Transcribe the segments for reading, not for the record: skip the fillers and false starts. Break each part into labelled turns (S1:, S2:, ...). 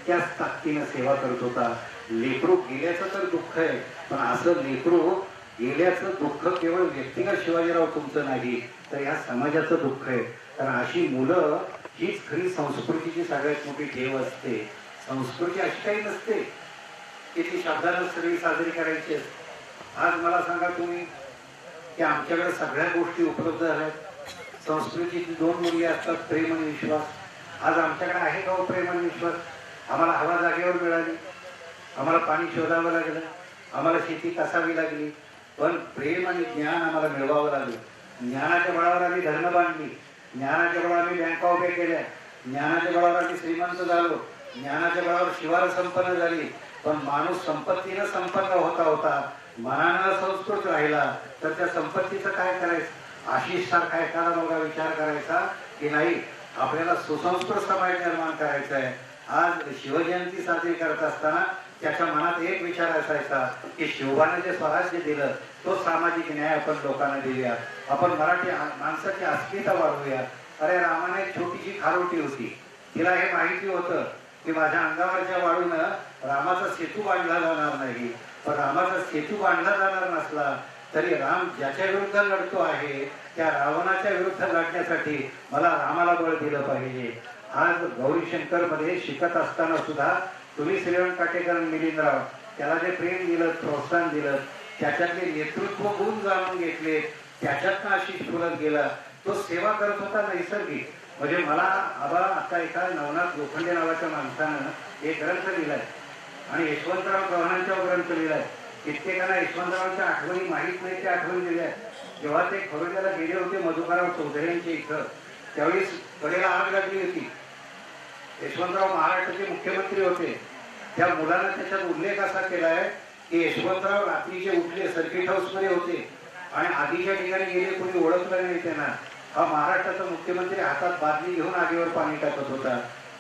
S1: तितक्याच ताकदीनं सेवा करत होता. लेकरू गेल्याचं तर दुःख आहे, पण असं लेकरू गेल्याचं दुःख केवळ व्यक्तिगत शिवाजीराव तुमचं नाही, तर या समाजाचं दुःख आहे. कारण अशी मुलं हीच खरी संस्कृतीची सगळ्यात मोठी ठेव असते. संस्कृती अशी काही नसते की ती शब्दानं सगळी साजरी करायची असते. आज मला सांगा तुम्ही की आमच्याकडे सगळ्या गोष्टी उपलब्ध आहेत. संस्कृतीची दोन मूल्ये असतात, प्रेम आणि विश्वास. आज आमच्याकडे आहे का प्रेम आणि विश्वास? आम्हाला हवा जागेवर मिळाली, आम्हाला पाणी शोधावं लागलं, आम्हाला शेती कसावी लागली, पण प्रेम आणि ज्ञान आम्हाला मिळवावं लागलं. ज्ञानाच्या बळावर आम्ही धरणं बांधली, ज्ञानाच्या बळावर आम्ही बँका उभ्या केल्या, ज्ञानाच्या बळावर आम्ही श्रीमंत झालो, ज्ञानाच्या बळावर शिवार संपन्न झाली. पण माणूस संपत्तीनं संपन्न होता होता मनानं संस्कृत राहिला तर त्या संपत्तीचं काय करायचं? आशिष सारखा एखादा मुलगा विचार करायचा की नाही आपल्याला सुसंस्कृत समाज निर्माण करायचा आहे. आज शिवजयंती साजरी करत असताना त्याच्या मनात एक विचार असायचा की शिवबाने जे स्वराज्य दिलं तो सामाजिक न्याय आपण लोकांना देऊया, आपण मराठी माणसाची अस्मिता वाढवूया. अरे रामाने छोटीशी खारोटी होती, तिला हे माहिती होतं की माझ्या अंगावरच्या वाळूनं रामाचा सेतू बांधला जाणार नाही. पण रामाचा सेतू बांधला जाणार नसला तरी राम ज्याच्या विरुद्ध लढतो आहे त्या रावणाच्या विरुद्ध लढण्यासाठी मला रामाला बळ दिलं पाहिजे. आज गौरीशंकर मध्ये शिकत असताना सुद्धा तुम्ही श्रीरंग काटेकर मिलिंदराव त्याला जे प्रेम दिलं, प्रोत्साहन दिलं, त्याच्यातले नेतृत्व गुण जाणून घेतले, त्याच्यातनं आशिष फुलत गेला. तो सेवा करत होता नैसर्गिक. म्हणजे मला आबा आता एका नवनाथ लोखंडे नावाच्या माणसानं एक ग्रंथ लिहिलाय आणि यशवंतराव चव्हाणांच्या ग्रंथ लिहिलाय. कित्येकांना यशवंतरावांच्या आठवणी माहीत नाही, त्या आठवणी दिल्या. जेव्हा ते खरोड्याला गेले होते मधुकरराव चौधरी यांच्या इथं, त्यावेळी कडेला आग लागली होती. यशवंतराव महाराष्ट्राचे मुख्यमंत्री होते. त्या मुलानं त्याच्यात उल्लेख असा केलाय की यशवंतराव रात्रीचे उठले, सर्किट हाऊस मध्ये होते आणि आधीच्या ठिकाणी गेले, कोणी ओळखलं नाही त्यांना. हा महाराष्ट्राचा मुख्यमंत्री हातात बादली घेऊन आगीवर पाणी टाकत होता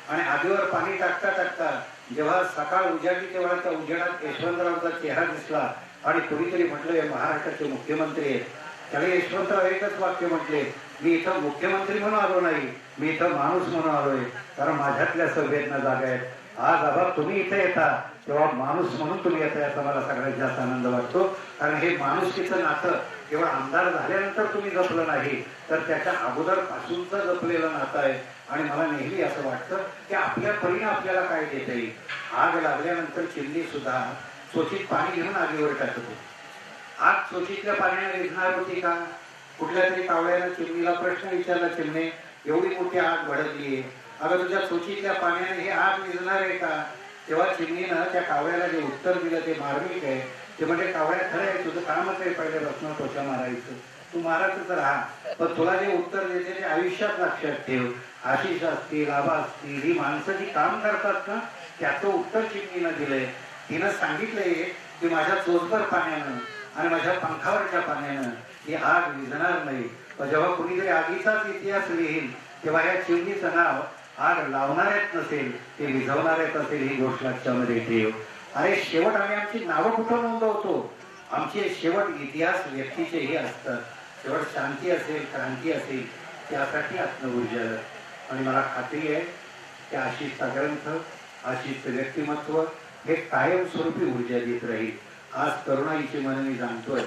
S1: आणि आगीवर पाणी टाकता टाकता जेव्हा सकाळ उजाडली तेव्हा त्या उजेडात यशवंतरावचा चेहरा दिसला आणि कोणीतरी म्हटलं हे महाराष्ट्राचे मुख्यमंत्री आहेत. त्यावेळी यशवंतराव एकच वाक्य म्हटले, मी इथं मुख्यमंत्री म्हणून आलो नाही, मी इथं माणूस म्हणून आलोय, कारण माझ्यातल्या संवेदना जागा आहेत. आज आबा तुम्ही इथे येता तेव्हा माणूस म्हणून तुम्ही येता याचा मला सगळ्यात जास्त आनंद वाटतो. कारण हे माणुसकीचं नातं केवळ आमदार झाल्यानंतर तुम्ही जपलं नाही तर त्याच्या अगोदर पासूनच जपलेलं नातं आहे. आणि मला नेहमी असं वाटतं की आपल्या परीने आपल्याला काय देता येईल. आग लागल्यानंतर चिमणी सुद्धा चोचीत पाणी घेऊन आगीवर टाकत होती. आग चोचीतल्या पाण्याने विझणार होती का? कुठल्या तरी कावळ्यानं चिमणीला प्रश्न विचारला, चिमणे एवढी मोठी आग भडकली, अगं तुझ्या चोचीतल्या पाण्याने हे आग विझणार आहे का? तेव्हा चिमणीनं त्या कावळ्याला जे उत्तर दिलं ते मार्मिक आहे. ते म्हणजे कावळ्या खरं आहे, तुझं कामच आहे पहिल्यापासून त्वचा मारायचं, तू मारायचंच राहा, पण तुला जे उत्तर देते ते आयुष्यात लक्षात ठेव. आशिष असतील, आबा असतील, ही माणसं जी काम करतात ना त्याचं उत्तर चिमणीनं दिलंय. तिनं सांगितलंय की माझ्या चोचभर पाण्यानं आणि माझ्या पंखावरच्या पाण्यानं ही आग विझणार नाही. पण जेव्हा कुणीतरी आगीचाच इतिहास लिहिल तेव्हा या चिमणीचं नाव आग लावणाऱ्यात नसेल, ते विझवणाऱ्यात असेल, ही गोष्ट लक्षामध्ये ठेव. अरे शेवट आम्ही आमची नावं कुठं नोंदवतो? आमचे शेवट इतिहास व्यक्तीचेही असतात. शेवट शांती असेल, क्रांती असेल, त्यासाठी आत्मऊर्जा. आणि मला खात्री आहे की आशिषचा ग्रंथ, आशिषचं व्यक्तिमत्व हे कायमस्वरूपी ऊर्जा देत राहील. आज तरुणाईची मन मी जाणतोय,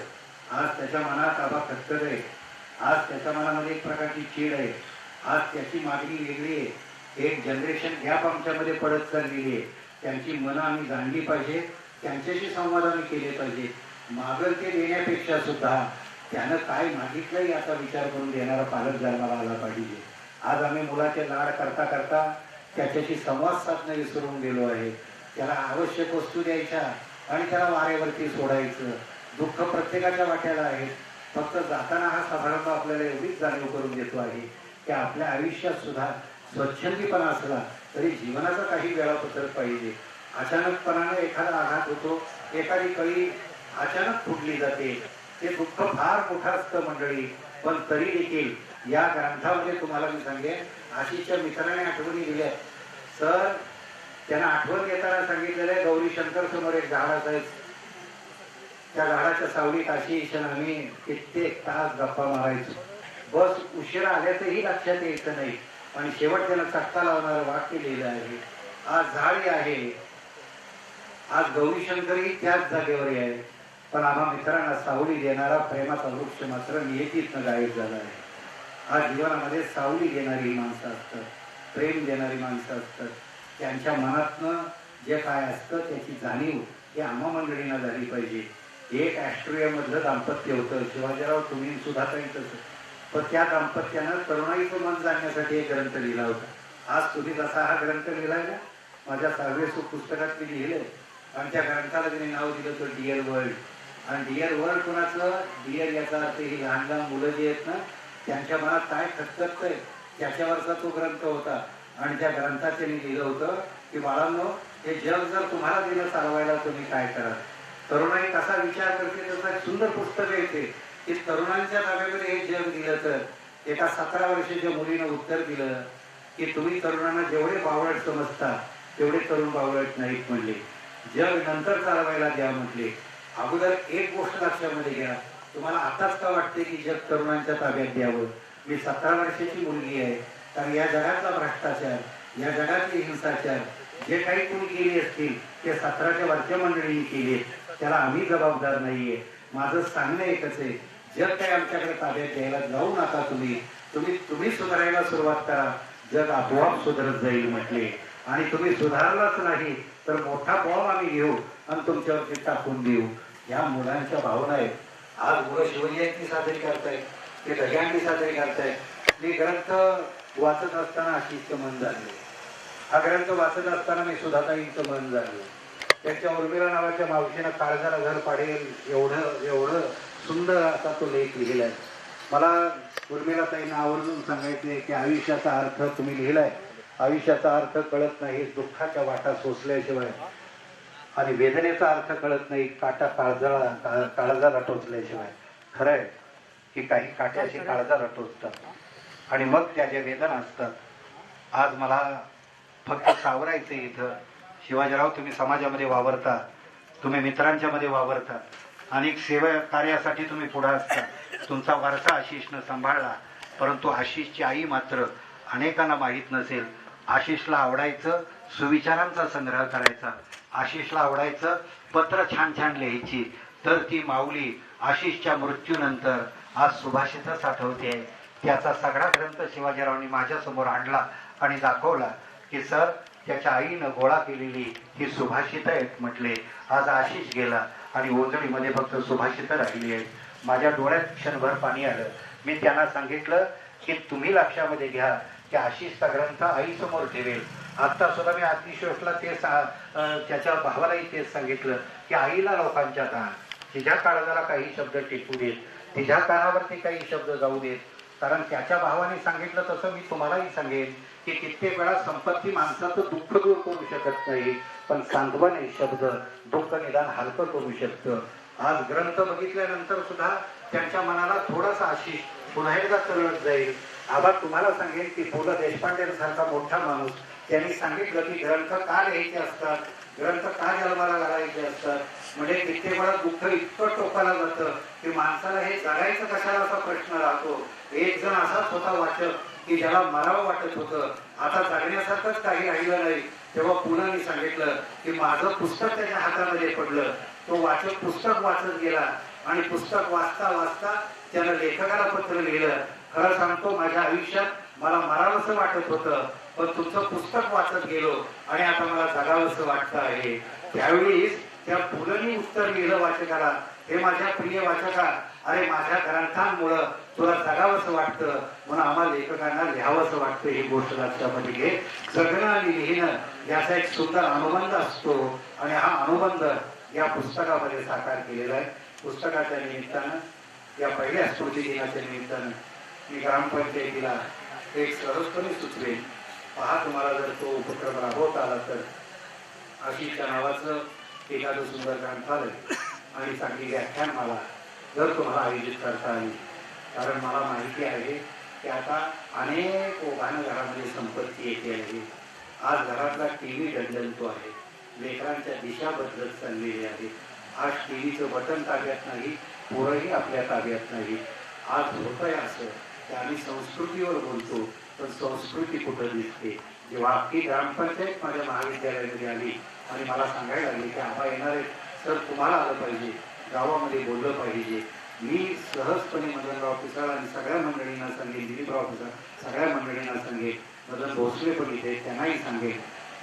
S1: आज त्याच्या मनात आबा खटकत आहे, आज त्याच्या मनामध्ये एक प्रकारची चीड आहे, आज त्याची मागणी वेगळी आहे. एक जनरेशन गॅप आमच्यामध्ये पडत चाललेली आहे. त्यांची मनं आम्ही जाणली पाहिजे, त्यांच्याशी संवाद आम्ही केले पाहिजे. मागल ते देण्यापेक्षा सुद्धा त्यानं काय मागितलंय याचा विचार करून देणारा पालक जन्माला आला पाहिजे. आज आम्ही मुलाचे लाड करता करता त्याच्याशी संवाद साधणं विसरून गेलो आहे. त्याला आवश्यक वस्तू द्यायच्या आणि त्याला वाऱ्यावरती सोडायचं. दुःख प्रत्येकाच्या वाट्याला आहे. फक्त जाताना हा समारंभ आपल्याला एवढीच जाणीव करून देतो आहे की आपल्या आयुष्यात सुद्धा स्वच्छंदीपणा असला तरी जीवनाचं काही वेळापत्रक पाहिजे. अचानकपणाने एखादा आघात होतो, एखादी कळी अचानक फुटली जाते, ते दुःख फार मोठं असतं मंडळी. पण तरी देखील या ग्रंथामध्ये तुम्हाला मी सांगेन, आशिषच्या मित्राने आठवणी दिल्या. सर त्यांना आठवण देताना सांगितलेलं आहे गौरीशंकर समोर एक झाड असायचं, त्या झाडाच्या सावलीत आशिष आम्ही कित्येक तास गप्पा मारायचो. बस उशिरा आल्याचंही लक्षात यायचं नाही. आणि शेवट त्याला चटका लावणारं वाक्य लिहिलं आहे, आज झाडी आहे, आज गौरीशंकरही त्याच जागेवर आहे, पण आम्हा मित्रांना सावली देणारा प्रेमाचा वृक्ष मात्र नियतीतनं गायब झाला आहे. आज जीवनामध्ये सावली देणारी माणसं असतात, प्रेम देणारी माणसं असतात. त्यांच्या मनातनं जे काय असतं त्याची जाणीव ही आम्हा मंडळींना झाली पाहिजे. एक ॲस्ट्रोयामधलं दाम्पत्य होतं, शिवाजीराव तुम्ही सुद्धा काही तसं, पण त्या दाम्पत्यानं तरुणाईचं मन जाणण्यासाठी एक ग्रंथ लिहिला होता. आज तुम्ही जसा हा ग्रंथ लिहिलाय ना, माझ्या 6वे पुस्तकात मी लिहिलंय, आणि त्या ग्रंथाला त्यांनी नाव दिलं होतं डिअर वर्ल्ड. आणि डिअर वर्ल्ड कोणाचं? डिअर याचा अर्थ ही लहान लहान मुलं जी आहेत ना, त्यांच्या मनात काय खटखटतंय त्याच्यावरचा तो ग्रंथ होता. आणि त्या ग्रंथात त्यांनी लिहिलं होतं की बाळांनो, हे जग जर तुम्हाला दिलं चालवायला तुम्ही काय करा. तरुणाई कसा विचार करते तसा एक सुंदर पुस्तक येते की तरुणांच्या ताब्यामध्ये हे जग दिलं तर. एका 17 वर्षाच्या मुलीनं उत्तर दिलं की तुम्ही तरुणांना जेवढे बावळट समजता तेवढे तरुण बावळट नाहीत म्हणले. जग नंतर चालवायला द्या म्हटले. अगोदर एक गोष्ट लक्षामध्ये घ्या, तुम्हाला आताच का वाटते की जग तरुणांच्या ताब्यात द्यावं? मी 17 वर्षाची मुलगी आहे, कारण या जगातला भ्रष्टाचार, या जगातले हिंसाचार जे काही तुम्ही केले असतील ते 17च्या वरच्या मंडळींनी केले, त्याला आम्ही जबाबदार नाहीये. माझं सांगणं एकच आहे, जग काही आमच्याकडे ताब्यात द्यायला जाऊ नका. तुम्ही सुधारायला सुरुवात करा, जग आपोआप सुधारत जाईल म्हटले. आणि तुम्ही सुधारलाच नाही तर मोठा बॉम्ब आम्ही घेऊ आणि तुमच्यावरती टाकून देऊ. या मुलांच्या भावना आहेत. आज मुलं शिवजयंती साजरी करतायत, ते दहीहंडी साजरी करतायत. मी ग्रंथ वाचत असताना आशिषचं मन झालं. हा ग्रंथ वाचत असताना मी सुधाताईंचं मन झालं. त्यांच्या उर्मिला नावाच्या मावशीनं काळजाला घर पाडेल एवढं सुंदर असा तो लेख लिहिलाय. मला उर्मिलाताईंना आवर्जून सांगायचे की आयुष्याचा अर्थ तुम्ही लिहिलाय, आयुष्याचा अर्थ कळत नाही दुःखाच्या वाटा सोसल्याशिवाय, आणि वेदनेचा अर्थ कळत नाही काटा काळजाला टोचल्याशिवाय. खरंय की काही काट्याशी काळजाला टोचतात आणि मग त्या ज्या वेदना असतात. आज मला फक्त सावरायचं इथं. शिवाजीराव, तुम्ही समाजामध्ये वावरता, तुम्ही मित्रांच्या मध्ये वावरता, अनेक सेवा कार्यासाठी तुम्ही पुढे असता. तुमचा वारसा आशिषनं सांभाळला, परंतु आशिषची आई मात्र अनेकांना माहीत नसेल. आशिषला आवडायचं सुविचारांचा संग्रह करायचा, आशिषला आवडायचं पत्र छान छान लिहायची. तर ती माऊली आशिषच्या मृत्यूनंतर आज सुभाषितच आठवते. त्याचा सगळा ग्रंथ शिवाजीरावांनी माझ्यासमोर आणला आणि दाखवला की सर, त्याच्या आईनं गोळा केलेली ही सुभाषित आहेत म्हटले. आज आशिष गेला आणि ओंजळीमध्ये फक्त सुभाषित राहिली आहेत. माझ्या डोळ्यात क्षणभर पाणी आलं. मी त्यांना सांगितलं की तुम्ही लक्षामध्ये घ्या की आशिषचा ग्रंथ आईसमोर ठेवेल. आता सुद्धा मी अतिशोषला त्याच्या भावालाही तेच सांगितलं की आईला लोकांच्या कान, तिच्या काळजाला काही शब्द टिकू देत, तिच्या कानावरती काही शब्द जाऊ देत. कारण त्याच्या भावाने सांगितलं तसं मी तुम्हालाही सांगेन की कित्येक वेळा संपत्ती माणसाचं दुःख दूर करू शकत नाही, पण सांत्वन हे शब्द दुःख निदान हलकं करू शकतं. आज ग्रंथ बघितल्यानंतर सुद्धा त्यांच्या मनाला थोडासा आशिष पुन्हा एकदा तरळत जाईल. आबा तुम्हाला सांगेन की पु ल देशपांडेंसारखा मोठा माणूस त्यांनी सांगितलं की ग्रंथ का लिहायचे असतात, ग्रंथ का जन्माला घालायचे असतात. म्हणजे कित्येक वेळा दुःख इतकं टोकाला जातं की माणसाला हे जगायचं कशाला असा प्रश्न राहतो. एक जण असाच होता वाचक की ज्याला मरावं वाटत होतं, आता जगण्यासारखंच काही राहिलं नाही. तेव्हा पुन्हा सांगितलं की माझं पुस्तक त्याच्या हातामध्ये पडलं. तो वाचक पुस्तक वाचत गेला आणि पुस्तक वाचता वाचता त्यानं लेखकाला पत्र लिहिलं, खरं सांगतो माझ्या आयुष्यात मला मरावंसं वाटत होतं, पण तुमचं पुस्तक वाचत गेलो आणि आता मला जगावंसं वाटतं आहे. त्यावेळीच त्या पुलंनी उत्तर लिहिलं वाचकाला, हे माझ्या प्रिय वाचका, अरे माझ्या ग्रंथांमुळं तुला जगावंसं वाटतं म्हणून आम्हाला लेखकांना लिहावंसं वाटतं. ही गोष्ट लक्षामध्ये घे. जगणं आणि लिहिणं याचा एक सुंदर अनुबंध असतो आणि हा अनुबंध या पुस्तकामध्ये साकार केलेला आहे. पुस्तकाच्या निमित्तानं, या पहिल्या स्मृती दिनाच्या निमित्तानं मी ग्रामपंचायतीला एक सहजपणे सुचवेन, पहा तुम्हाला जर तो उपक्रम राबवता आला तर आशिषच्या नावाचं एखादं सुंदर ग्रंथालय आणि चांगली व्याख्यानमाला जर तुम्हाला आयोजित करता आली. कारण मला माहिती आहे की आता अनेक ओघानं घरामध्ये संपत्ती येते आहे. आज घरातला TV दणदणतो आहे, लेकरांच्या दिशा बदलत चाललेली आहे. आज TV बटन ताब्यात नाही, पोरंही आपल्या ताब्यात नाही. आज होतंय असं की आम्ही संस्कृतीवर बोलतो, पण संस्कृती कुठं दिसते. जेव्हा अख्खी ग्रामपंचायत माझ्या महाविद्यालयामध्ये आली आणि मला सांगायला लागली की आम्हा येणारे सर तुम्हाला आलं पाहिजे, गावामध्ये बोललं पाहिजे, मी सहजपणे मदनराव पिसाळ आणि सगळ्या मंडळींना सांगेन, दिलीपराव पिसाळ सगळ्या मंडळींना सांगेन, मदन भोसले पण इथे त्यांनाही सांगेन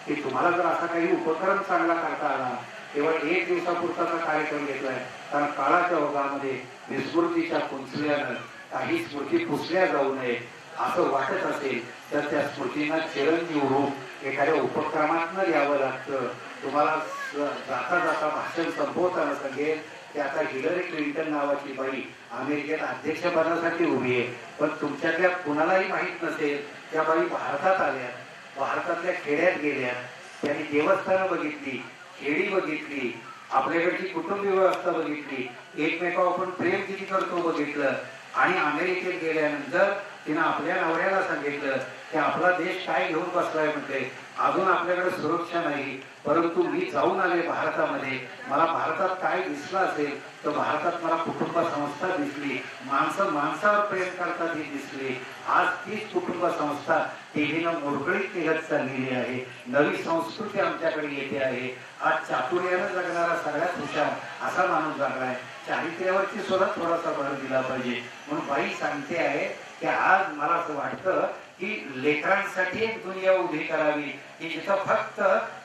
S1: की तुम्हाला जर असा काही उपक्रम चांगला करता आला, केवळ 1 दिवसापुरताचा कार्यक्रम घेतलाय, कारण काळाच्या ओघामध्ये विस्मृतीच्या कुंचल्यानं काही स्मृती पुसल्या जाऊ नये असं वाटत असेल तर त्या स्मृतींना चिरंजीव रूप एखाद्या उपक्रमातनं द्यावं लागतं. तुम्हाला जाता जाता भाषण संपवताना सांगेल की आता हिलरी क्लिंटन नावाची बाई अमेरिकेत अध्यक्षपदासाठी उभी आहे, पण तुमच्यातल्या कुणालाही माहीत नसेल त्या बाई भारतात आल्या, भारतातल्या खेड्यात गेल्या, त्यांनी देवस्थानं बघितली, खेडी बघितली, आपल्याकडची कुटुंब व्यवस्था बघितली, एकमेकावर आपण प्रेम किती करतो बघितलं, आणि अमेरिकेत गेल्यानंतर तिनं आपल्या नवऱ्याला सांगितलं की आपला देश काय घेऊन बसलाय, म्हणते अजून आपल्याकडे सुरक्षा नाही, परंतु मी जाऊन आले भारतामध्ये, मला भारतात काय दिसलं असेल तर भारतात मला कुटुंब संस्था दिसली, माणसं माणसावर प्रेम करतात ही दिसली. आज तीच कुटुंब संस्था टीव्हीनं मोडकळीत निघत चाललेली आहे, नवी संस्कृती आमच्याकडे येते आहे. आज चातुर्यानं जगणारा सगळ्यात हुशार असा माणूस जगलाय, चारित्र्यावरती सुद्धा थोडासा भर दिला पाहिजे. म्हणून बाई सांगते आहे की आज मला असं वाटतं की लेकरांसाठी एक दुनिया उभी करावी की जिथं फक्त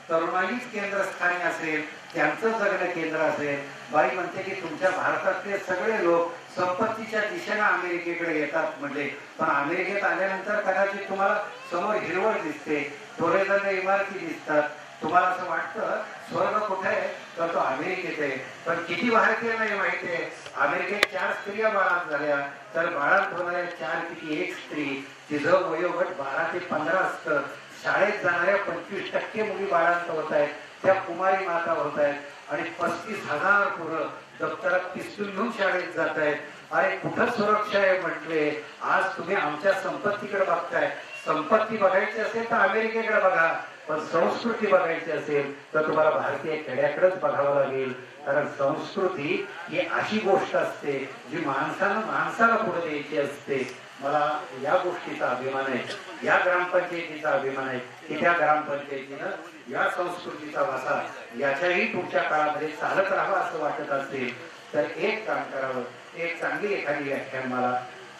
S1: तरुणाईच केंद्रस्थानी असेल, त्यांचं जगणं केंद्र असेल. बाई म्हणते की तुमच्या भारतातले सगळे लोक संपत्तीच्या दिशेनं अमेरिकेकडे येतात म्हणजे, पण अमेरिकेत आल्यानंतर कदाचित तुम्हाला समोर हिरवळ दिसते, डोळेजण इमारती दिसतात, तुम्हाला असं वाटतं स्वर्ग कुठे आहे तर तो अमेरिकेत आहे. पण किती भारतीयांना हे माहिती आहे अमेरिकेत 4 स्त्रिया बाळात झाल्या तर बाळात होणाऱ्या 4 पैकी 1 स्त्री तिचं वयोगट 12 ते 15 असतं. शाळेत जाणाऱ्या 25% मुली बाळांत होत आहेत, त्या कुमारी माता होत आहेत आणि 35,000 पोरं दप्तरात पिस्तूल घेऊन शाळेत जात आहेत. अरे कुठं सुरक्षा आहे म्हटले. आज तुम्ही आमच्या संपत्तीकडे बघताय, संपत्ती बघायची असेल तर अमेरिकेकडे बघा, पण संस्कृती बघायची असेल तर तुम्हाला भारतीय खेड्याकडेच बघावं लागेल. कारण संस्कृती ही अशी गोष्ट असते जी माणसानं माणसाला पुढे द्यायची असते. मला या गोष्टीचा अभिमान आहे, या ग्रामपंचायतीचा अभिमान आहे की त्या ग्रामपंचायतीनं या संस्कृतीचा वासा याच्याही पुढच्या काळामध्ये चालत राहावा असं वाटत असेल तर एक काम करावं, एक चांगली एखादी व्याख्यानमाला,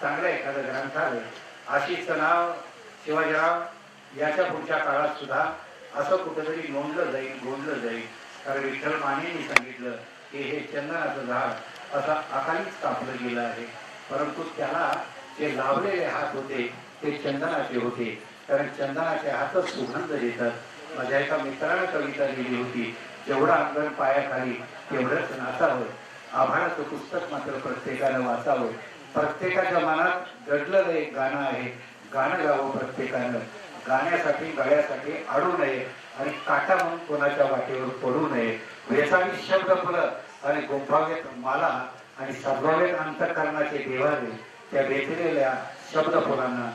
S1: चांगलं एखादं ग्रंथालय, आशिषचं नाव शिवाजीराव याच्या पुढच्या काळात सुद्धा असं कुठेतरी नोंदलं जाईल, गोंदलं जाईल. कारण विठ्ठल मानेंनी सांगितलं की हे चंदनाचं झाड असं अकालीच कापलं गेलं आहे, परंतु त्याला जे लावलेले हात होते ते चंदनाचे होते, कारण चंदनाचे हातच सुगंध देतात. माझ्या एका मित्राने कविता लिहिली होती, जेवढं अंगण पायाखाली तेवढंच नाचावं, आभाळाचं पुस्तक मात्र प्रत्येकानं वाचावं. प्रत्येकाच्या मनात घडलेलं एक गाणं आहे, गाणं गावं प्रत्येकानं, गाण्यासाठी गळ्यासाठी अडू नये आणि काटा म्हणून कोणाच्या वाटेवर पडू नये. वेचावी शब्द फुलं आणि गुंफावेत माला आणि सद्भावेत अंतःकरणाचे देवारे, त्या वेचलेल्या शब्द फुलांना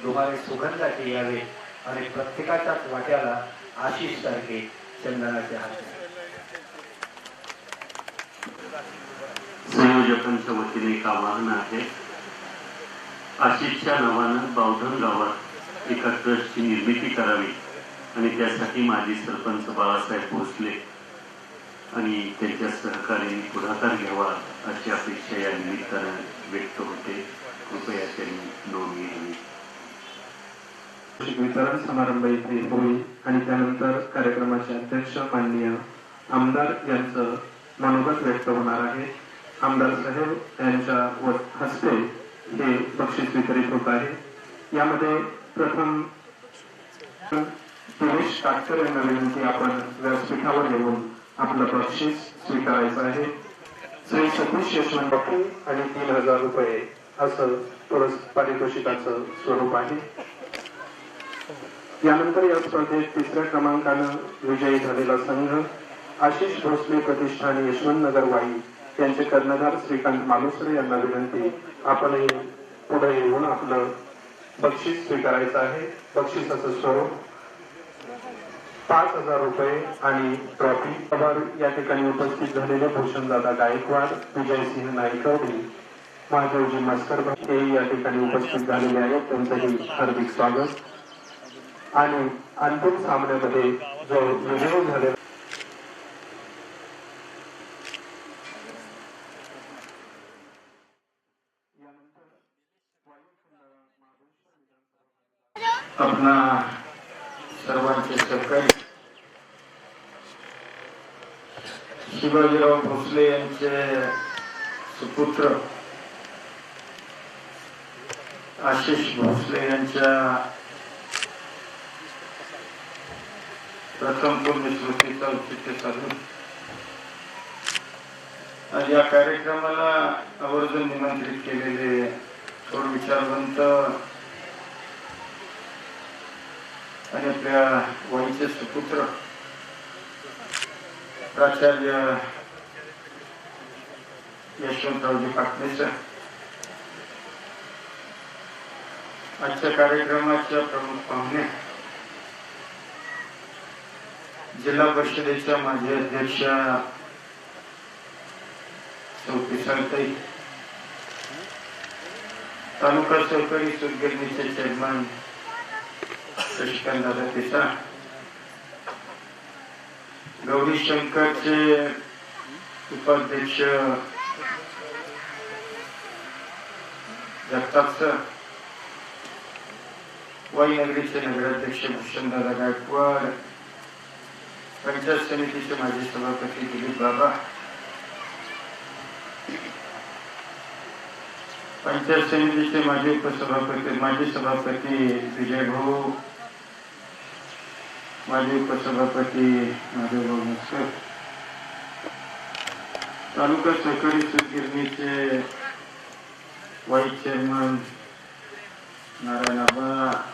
S1: दुमारे सुगंधाचे यावे आणि प्रत्येकाच्याच वाट्याला आशिष सारखे चंदनाचे हात.
S2: संयोजकांच्या वतीने एक आवाहन आहे. आशिषच्या नावानं बावधन गावात एका ट्रस्टची निर्मिती करावी आणि त्यासाठी माजी सरपंच बाळासाहेब भोसले आणि त्यांच्या सहकार्याने पुढाकार घ्यावा अशी अपेक्षा या निमित्तानं व्यक्त होते. कृपया त्यांनी नोंद घ्यावी.
S3: वितरण समारंभ इथे होईल आणि त्यानंतर कार्यक्रमाचे अध्यक्ष माननीय आमदार यांचं मनोगत व्यक्त होणार आहे. आमदार साहेब यांच्या हस्ते हे बक्षीस वितरित होत आहे. यामध्ये प्रथम दिनेश काटकर यांना विनंती, आपण व्यासपीठावर येऊन आपलं बक्षीस स्वीकारायचं आहे. श्री सतीश यशवंत बापू आणि 3000 रुपये असं पारितोषिकाचं स्वरूप आहे. यानंतर या स्पर्धेत 3ऱ्या क्रमांकानं विजयी झालेला संघ आशिष भोसले प्रतिष्ठान यशवंतनगर वाई यांचे कर्णधार श्रीकांत मालुसरे यांना विनंती, आपणही पुढे येऊन आपलं बक्षीस स्वीकारायचं आहे. बक्षिसाचं स्वरूप 5000 रुपये आणि ट्रॉफी. या ठिकाणी उपस्थित झालेले भूषणदादा गायकवाड, विजयसिंह नाईकवडी, महादेवजी मास्तर हे या ठिकाणी उपस्थित झालेले आहेत. त्यांचंही हार्दिक स्वागत. आणि अंतिम सामन्यामध्ये जो विजयी झालेला
S4: आपणा सर्वांचे सहकारी शिवाजीराव भोसले यांचे सुपुत्र आशिष भोसले यांच्या प्रथम पुण्यस्मृतीचा औचित्य साधून आज या कार्यक्रमाला आवर्जून निमंत्रित केलेले थोर विचारवंत आणि आपल्या वाईचे सुपुत्र प्राचार्य यशवंतरावजी पाटणे सर, आजच्या कार्यक्रमाच्या प्रमुख पाहुणे जिल्हा परिषदेच्या माजी अध्यक्षा पिसाळताई, तालुका सहकारी सूतगिरणीचे चेअरमन शशिकांत दादा पिसाळ, गौरी शंकरचे उपाध्यक्ष जगताप सर, वाई नगरीचे नगराध्यक्ष भूषणदादा गायकवाड, पंचायत समितीचे माजी सभापती दिलीप बाबा, पंचायत समितीचे माजी सभापती विजय भाऊ, माजी उपसभापती माधवभाऊ मस्कर, तालुका सहकारी सूतगिरणीचे वाईस चेअरमन नारायण आबा,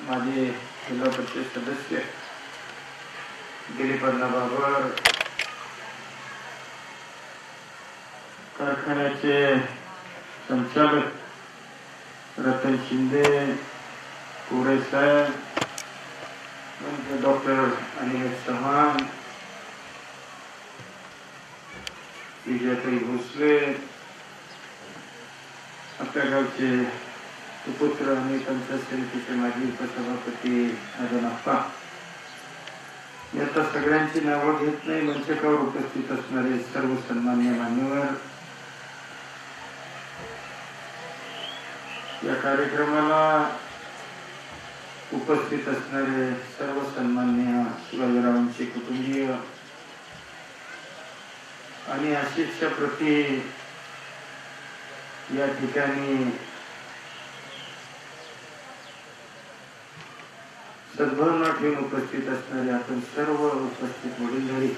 S4: माजी जिल्हा परिषद सदस्य दिलीप अण्णा बाबर, कारखान्याचे संचालक रतन शिंदे, कोरे साहेब, डॉक्टर अनिल चव्हाण, विजयाताई भोसले, आपल्या गावचे सुपुत्र आणि पंचायत समितीचे माजी उपसभापती राजन अप्पा, याचा सगळ्यांची नावं घेत नाही, मंचकावर उपस्थित असणारे सर्व सन्मान्य मान्यवर, या कार्यक्रमाला उपस्थित असणारे सर्व सन्मान्य शिवाजीरावांचे कुटुंबीय आणि आशिषच्या प्रती या ठिकाणी सद्भावना ठेवून उपस्थित असणारे आपण सर्व उपस्थित वडीलधारी,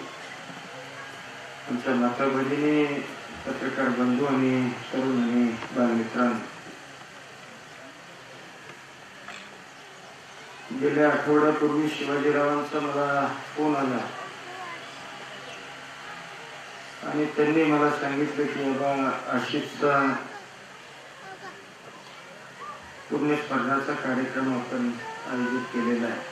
S4: आमच्या माता भगिनी, पत्रकार बंधू आणि तरुण आणि बालमित्रांनो, गेल्या आठवड्यापूर्वी शिवाजीरावांचा मला फोन आला आणि त्यांनी मला सांगितलं की बाबा आशिषचा पुण्यस्मरणाचा कार्यक्रम आपण आयोजित केलेला आहे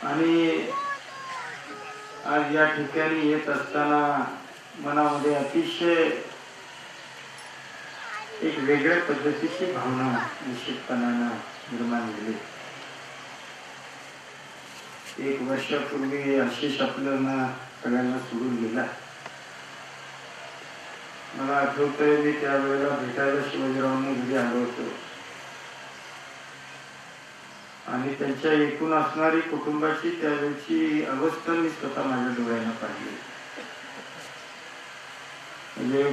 S4: आणि आज या ठिकाणी येत असताना मनामध्ये अतिशय एक वेगळ्या पद्धतीची भावना निश्चितपणानं निर्माण झाली. एक वर्षापूर्वी आशिष आपल्याला सगळ्यांना सोडून गेला. मला आठवतंय मी त्यावेळेला भेटायला शिवाजीरावांना घरी आलो होतो आणि त्यांच्या एकूण असणारी कुटुंबाची त्यावेळची अवस्था मी स्वतः माझ्या डोळ्यानं पाहिली. म्हणजे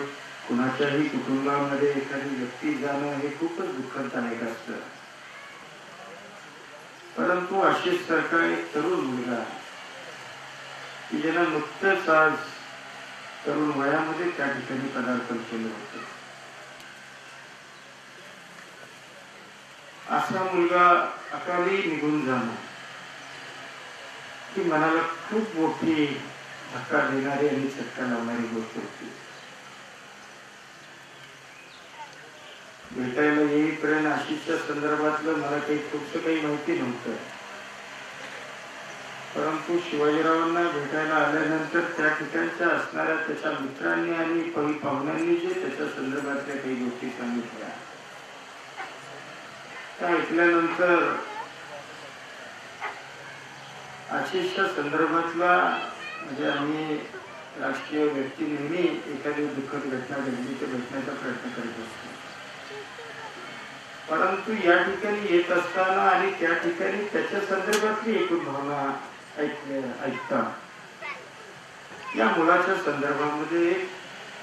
S4: कुणाच्याही कुटुंबामध्ये एखादी व्यक्ती जाणं हे खूपच दुःखदायक असतं, परंतु आशिष सारखा एक तरुण मुलगा की ज्याला नुकतंच आज तरुण वयामध्ये त्या ठिकाणी पदार्पण केलं होतं, असा मुलगा अकाली निघून जाणं ही मनाला खूप मोठी धक्का देणारी आणि चटका लावणारी गोष्ट होती. भेटायला येईपर्यंत आशिषच्या संदर्भातलं मला खूपसं काही माहिती नव्हतं, परंतु शिवाजीरावांना भेटायला आल्यानंतर त्या ठिकाणच्या असणाऱ्या त्याच्या मित्रांनी आणि पाहुण्यांनी जे त्याच्या संदर्भातल्या काही गोष्टी सांगितल्या त्या ऐकल्यानंतर आशिषच्या संदर्भातला म्हणजे आम्ही राजकीय व्यक्ती नेहमी एखादी दुःखद घटना घडली तर भेटण्याचा प्रयत्न करत असतो, परंतु या ठिकाणी येत असताना आणि त्या ठिकाणी त्याच्या संदर्भातली एकूण भावना ऐकता या मुलाच्या संदर्भामध्ये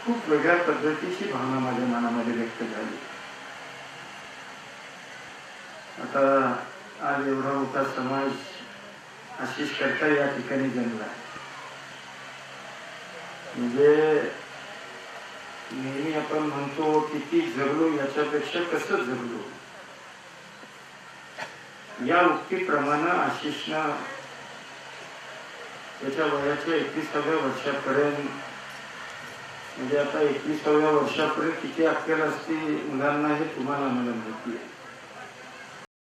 S4: खूप वेगळ्या पद्धतीची भावना माझ्या मनामध्ये व्यक्त झाली. आता आज एवढा मोठा समाज आशिष करता या ठिकाणी जमला, म्हणजे नेहमी आपण म्हणतो किती जगलो याच्यापेक्षा कसं जगलो या उक्तीप्रमाणे आशिषनं त्याच्या वयाच्या 21व्या वर्षापर्यंत, म्हणजे आता 21व्या वर्षापर्यंत किती अक्कल असते मुलांना हे तुम्हाला मला माहिती आहे.